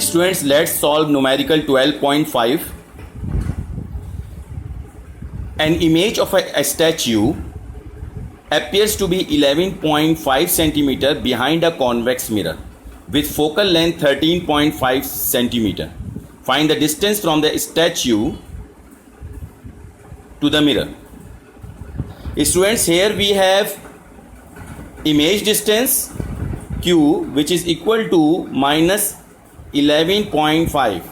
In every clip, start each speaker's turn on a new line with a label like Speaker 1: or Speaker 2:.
Speaker 1: Students, let's solve numerical 12.5. An image of a statue appears to be 11.5 centimeter behind a convex mirror with focal length 13.5 centimeter. Find the distance from the statue to the mirror. Students, here we have image distance q, which is equal to minus 11.5.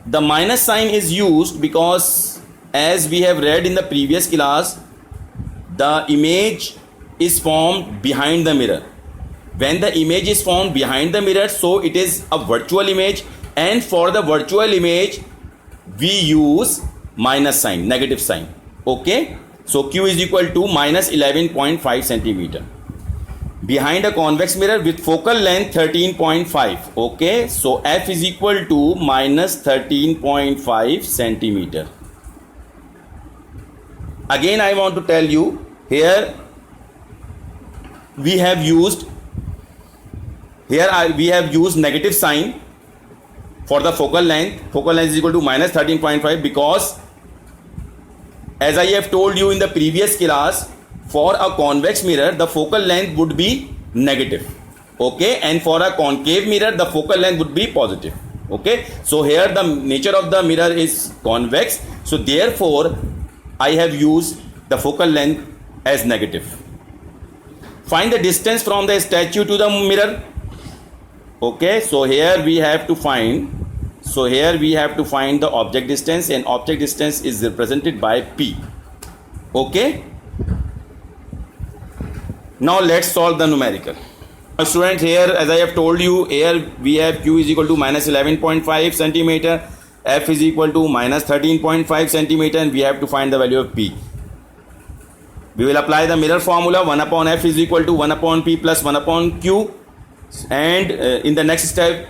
Speaker 1: The minus sign is used because, as we have read in the previous class, the image is formed behind the mirror. When the image is formed behind the mirror, so it is a virtual image, and for the virtual image we use minus sign, negative sign. Okay, so q is equal to minus 11.5 centimeter behind a convex mirror with focal length 13.5. okay, so f is equal to minus 13.5 centimeter. Again I want to tell you, here we have used negative sign for the focal length. Focal length is equal to minus 13.5 because, as I have told you in the previous class, for a convex mirror the focal length would be negative, okay, and for a concave mirror the focal length would be positive. Okay, so here the nature of the mirror is convex, so therefore I have used the focal length as negative. Find the distance from the statue to the mirror. Okay, so here we have to find the object distance, and object distance is represented by p. Okay, now let's solve the numerical. Students, here as I have told you, here we have q is equal to minus 11.5 centimeter, f is equal to minus 13.5 centimeter, and we have to find the value of p. We will apply the mirror formula. 1 upon f is equal to 1 upon p plus 1 upon q, and in the next step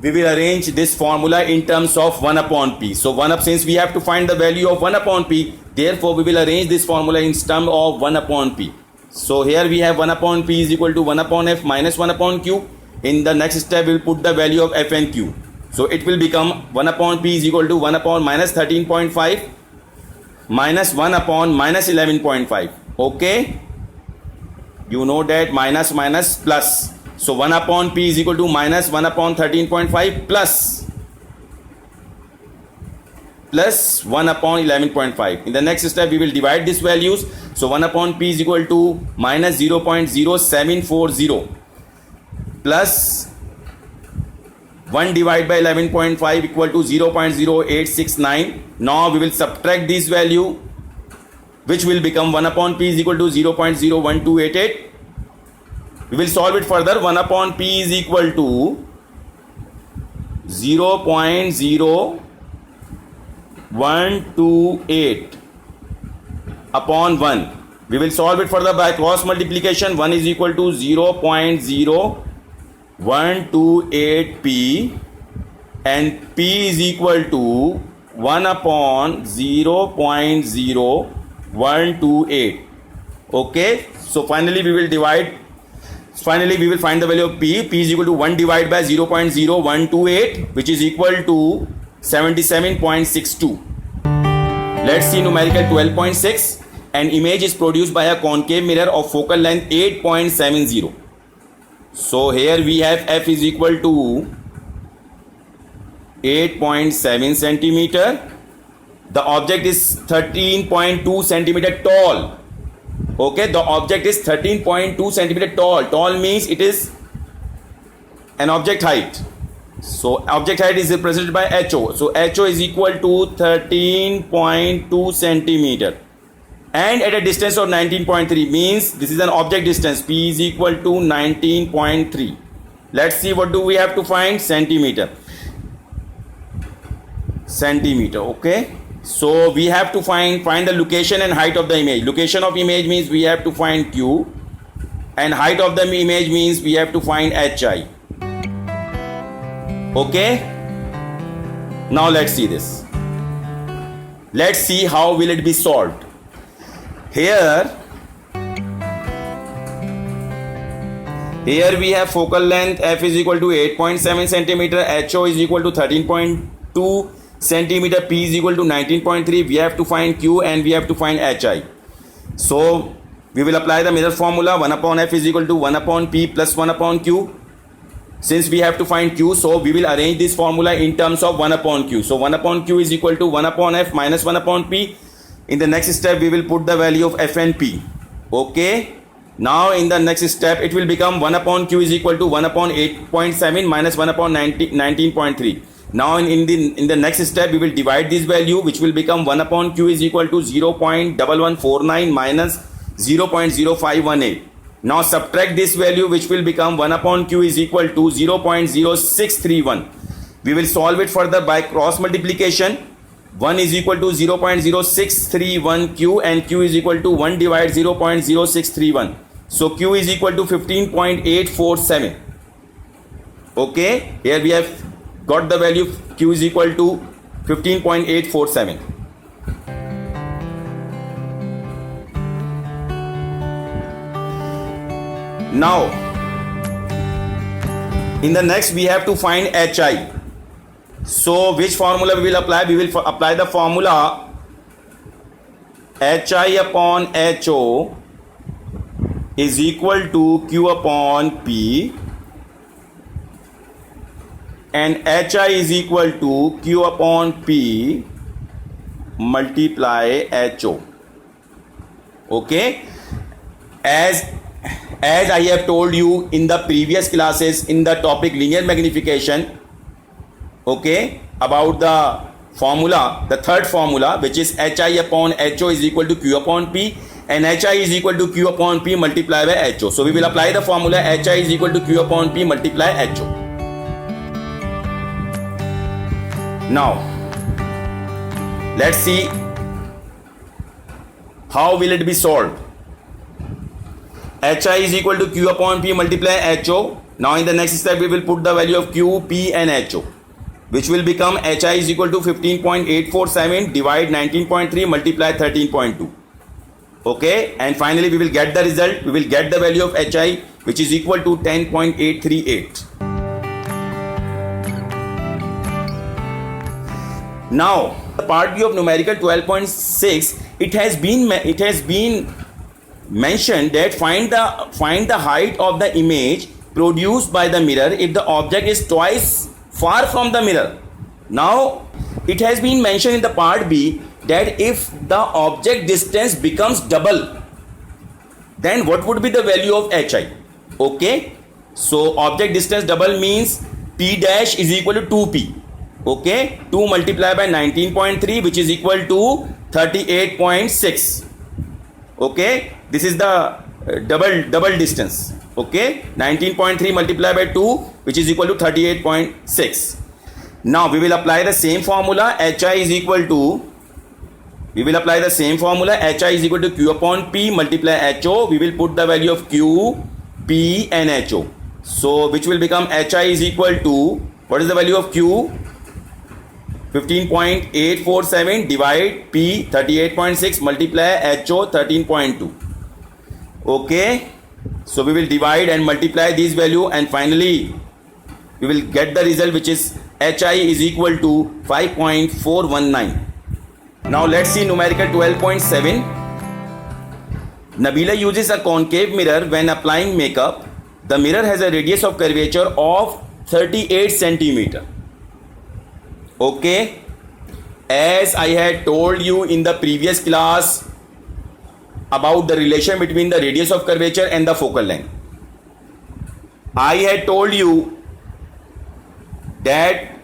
Speaker 1: we will arrange this formula in terms of 1 upon p. So since we have to find the value of 1 upon p, therefore we will arrange this formula in terms of 1 upon p. So here we have 1 upon p is equal to 1 upon f minus 1 upon q. In the next step we will put the value of f and q. So it will become 1 upon p is equal to 1 upon minus 13.5 minus 1 upon minus 11.5. Okay, you know that minus minus plus. So 1 upon p is equal to minus 1 upon 13.5 plus 1 upon 11.5. In the next step we will divide these values. So 1 upon p is equal to minus 0.0740 plus 1 divided by 11.5 equal to 0.0869. Now we will subtract this value, which will become 1 upon p is equal to 0.01288. We will solve it further. 1 upon p is equal to 0.0128 upon 1. We will solve it further by cross multiplication. 1 is equal to 0.0128p and p is equal to 1 upon 0.0128. okay, so finally we will find the value of p. P is equal to 1 divided by 0.0128, which is equal to 77.62. Let's see numerical 12.6. An image is produced by a concave mirror of focal length 8.70. So here we have f is equal to 8.7 centimeter. The object is 13.2 centimeter tall. Okay, the object is 13.2 centimeter tall. Tall means it is an object height. So object height is represented by HO. So HO is equal to 13.2 centimeter. And at a distance of 19.3, means this is an object distance. P is equal to 19.3. Let's see, what do we have to find? Centimeter. Okay. So we have to find the location and height of the image. Location of image means we have to find q, and height of the image means we have to find hi. Okay, now let's see this. Let's see how will it be solved. Here Here we have focal length f is equal to 8.7 centimeter, HO is equal to 13.2 centimeter, P is equal to 19.3. We have to find Q and we have to find HI. So we will apply the mirror formula. 1 upon f is equal to 1 upon P plus 1 upon Q. Since we have to find Q, so we will arrange this formula in terms of 1 upon Q. So 1 upon Q is equal to 1 upon f minus 1 upon P. In the next step, we will put the value of f and P. Okay. Now in the next step, it will become 1 upon Q is equal to 1 upon 8.7 minus 1 upon 19.3. Now in the next step, we will divide this value, which will become 1 upon Q is equal to 0.1149 minus 0.0518. Now subtract this value, which will become 1 upon Q is equal to 0.0631. We will solve it further by cross multiplication. 1 is equal to 0.0631 Q and Q is equal to 1 divided 0.0631. So Q is equal to 15.847. Okay, here we have got the value Q is equal to 15.847. Now in the next we have to find HI. So which formula we will apply? We will apply the formula HI upon HO is equal to Q upon P and HI is equal to Q upon P multiply HO. Okay, as I have told you in the previous classes in the topic linear magnification, okay, about the formula, the third formula, which is HI upon HO is equal to Q upon P and HI is equal to Q upon P multiplied by HO. So we will apply the formula HI is equal to Q upon P multiply HO. Now let's see how will it be solved. HI is equal to Q upon P multiply HO. Now in the next step we will put the value of Q, P and HO, which will become HI is equal to 15.847 divide 19.3 multiply 13.2. Okay, and finally we will get the result. We will get the value of HI, which is equal to 10.838. Now the part B of numerical 12.6, it has been mentioned that find the height of the image produced by the mirror if the object is twice far from the mirror. Now it has been mentioned in the part B that if the object distance becomes double, then what would be the value of HI? Okay, so object distance double means P dash is equal to 2P. Okay, 2 multiplied by 19.3, which is equal to 38.6. Okay, this is the double distance. Okay, 19.3 multiplied by 2, which is equal to 38.6. Now we will apply the same formula. HI is equal to, we will apply the same formula. HI is equal to Q upon P multiply HO. We will put the value of Q, P and HO. So which will become HI is equal to, what is the value of Q? 15.847 divide P 38.6 multiply HO 13.2. Okay, so we will divide and multiply this value and finally we will get the result, which is HI is equal to 5.419. Now let's see numerical 12.7. Nabila uses a concave mirror when applying makeup. The mirror has a radius of curvature of 38 centimeter. Okay, as I had told you in the previous class about the relation between the radius of curvature and the focal length, I had told you that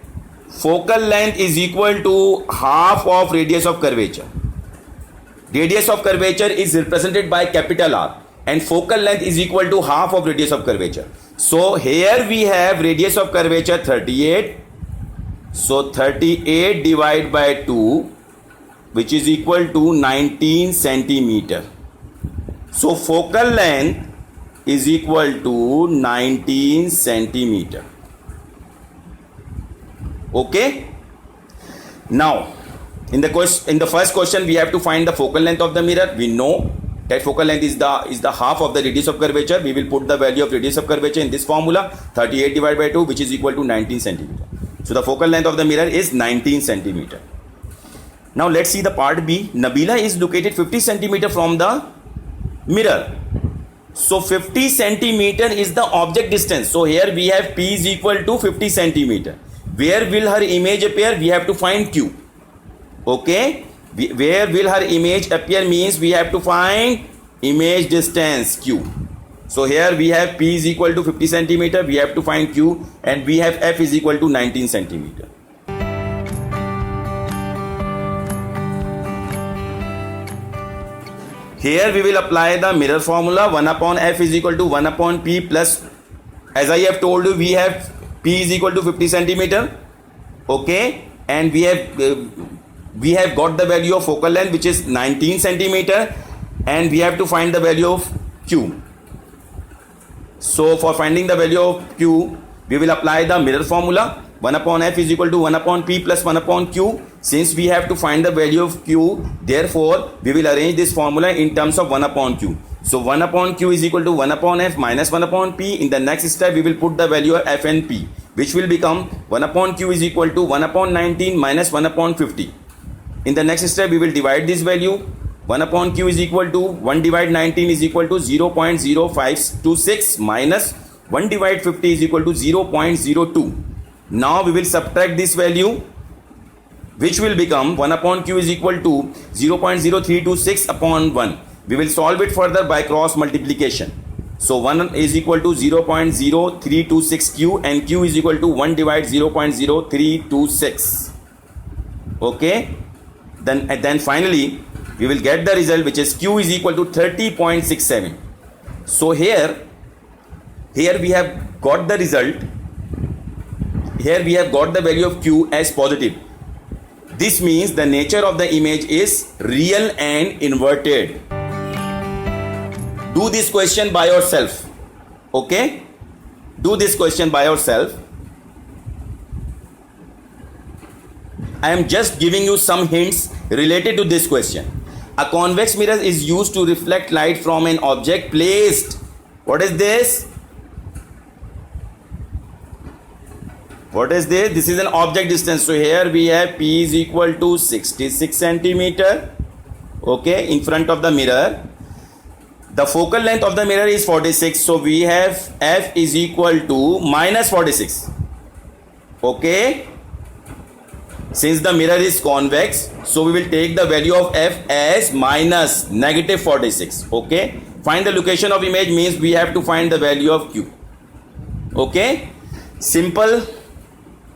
Speaker 1: focal length is equal to half of radius of curvature. Radius of curvature is represented by capital R and focal length is equal to half of radius of curvature. So here we have radius of curvature 38. So 38 divided by 2, which is equal to 19 centimeter. So focal length is equal to 19 centimeter. Okay. Now in the first question we have to find the focal length of the mirror. We know that focal length is the half of the radius of curvature. We will put the value of radius of curvature in this formula, 38 divided by 2, which is equal to 19 centimeter. So the focal length of the mirror is 19 centimeter. Now let's see the part B. Nabila is located 50 centimeter from the mirror. So 50 centimeter is the object distance. So here we have P is equal to 50 centimeter. Where will her image appear? We have to find Q. Okay. Where will her image appear means we have to find image distance Q. So here we have P is equal to 50 centimeter. We have to find Q, and we have F is equal to 19 centimeter. Here we will apply the mirror formula. 1 upon F is equal to 1 upon P plus, as I have told you, we have P is equal to 50 centimeter. Okay, and we have got the value of focal length, which is 19 centimeter, and we have to find the value of Q. So for finding the value of Q, we will apply the mirror formula. 1 upon F is equal to 1 upon P plus 1 upon Q. Since we have to find the value of Q, therefore we will arrange this formula in terms of 1 upon Q. So 1 upon Q is equal to 1 upon F minus 1 upon P. In the next step, we will put the value of F and P, which will become 1 upon Q is equal to 1 upon 19 minus 1 upon 50. In the next step, we will divide this value. 1 upon Q is equal to 1 divide 19 is equal to 0.0526 minus 1 divide 50 is equal to 0.02. Now we will subtract this value, which will become 1 upon Q is equal to 0.0326 upon 1. We will solve it further by cross multiplication. So 1 is equal to 0.0326 Q, and Q is equal to 1 divide 0.0326. Okay. Then finally we will get the result, which is Q is equal to 30.67. So here we have got the result. Here we have got the value of Q as positive. This means the nature of the image is real and inverted. Do this question by yourself. Okay? Do this question by yourself. I am just giving you some hints related to this question. A convex mirror is used to reflect light from an object placed. What is this? What is this? This is an object distance. So here we have P is equal to 66 centimeter. Okay, in front of the mirror. The focal length of the mirror is 46. So we have F is equal to minus 46. Okay. Since the mirror is convex, so we will take the value of F as minus negative 46. Okay. Find the location of image means we have to find the value of Q. Okay. Simple.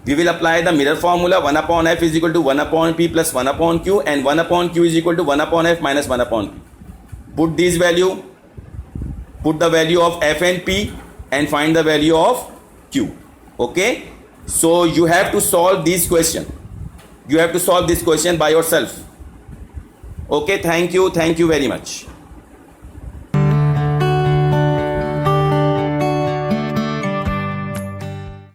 Speaker 1: We will apply the mirror formula. 1 upon F is equal to 1 upon P plus 1 upon Q, and 1 upon Q is equal to 1 upon F minus 1 upon P. Put this value. Put the value of F and P and find the value of Q. Okay. So you have to solve this question. You have to solve this question by yourself. Okay, thank you very much.